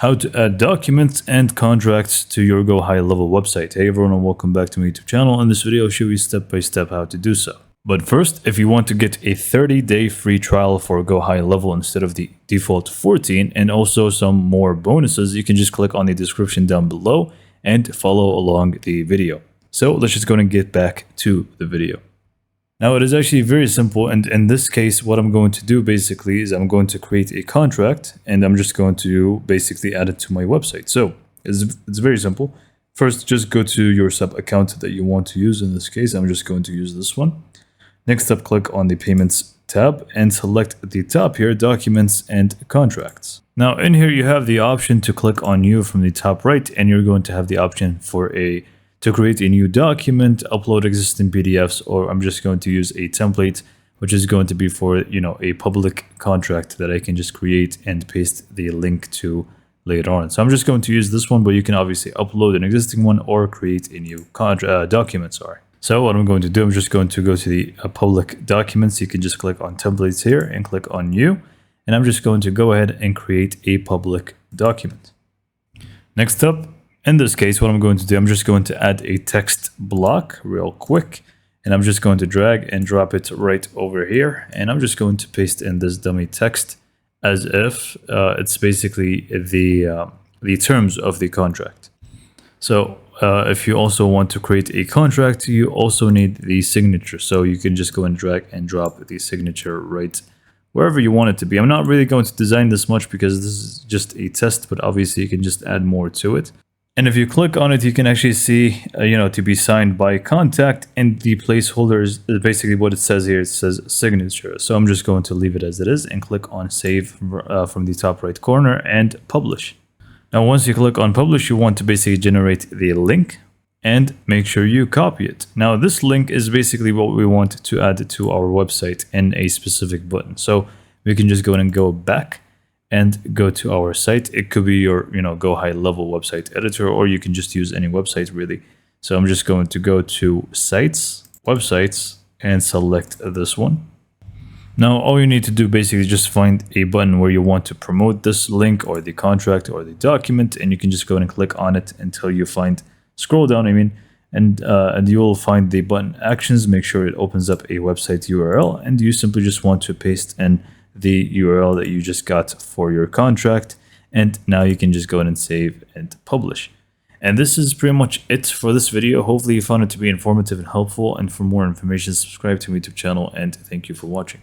How to add documents and contracts to your GoHighLevel website. Hey everyone, and welcome back to my YouTube channel. In this video, I'll show you step by step how to do so. But first, if you want to get a 30-day free trial for GoHighLevel instead of the default 14 and also some more bonuses, you can just click on the description down below and follow along the video. So let's just go and get back to the video. Now it is actually very simple, and in this case what I'm going to do basically is I'm going to create a contract and I'm just going to basically add it to my website. So it's very simple. First, just go to your sub account that you want to use. In this case, I'm just going to use this one. Next up, click on the Payments tab and select the top here, Documents and Contracts. Now in here you have the option to click on New from the top right, and you're going to have the option to create a new document, upload existing PDFs, or I'm just going to use a template, which is going to be for, a public contract that I can just create and paste the link to later on. So I'm just going to use this one, but you can obviously upload an existing one or create a new document, sorry. So what I'm going to do, I'm just going to go to the public documents. You can just click on templates here and click on new, and I'm just going to go ahead and create a public document. Next up, in this case, what I'm going to do, I'm just going to add a text block real quick, and I'm just going to drag and drop it right over here, and I'm just going to paste in this dummy text as if it's basically the terms of the contract. So if you also want to create a contract, you also need the signature, so you can just go and drag and drop the signature right wherever you want it to be. I'm not really going to design this much because this is just a test, but obviously you can just add more to it. And if you click on it, you can actually see, to be signed by contact, and the placeholder is basically what it says here. It says signature. So I'm just going to leave it as it is and click on save from the top right corner and publish. Now, once you click on publish, you want to basically generate the link and make sure you copy it. Now, this link is basically what we want to add to our website in a specific button. So we can just go in and go back and go to our site. It could be your, GoHighLevel website editor, or you can just use any website really. So I'm just going to go to Sites, Websites, and select this one. Now, all you need to do basically is just find a button where you want to promote this link or the contract or the document, and you can just go and click on it until you scroll down, and you will find the button Actions. Make sure it opens up a website URL, and you simply just want to paste in the URL that you just got for your contract, and now you can just go in and save and publish. And this is pretty much it for this video. Hopefully you found it to be informative and helpful, and for more information, subscribe to my YouTube channel, and thank you for watching.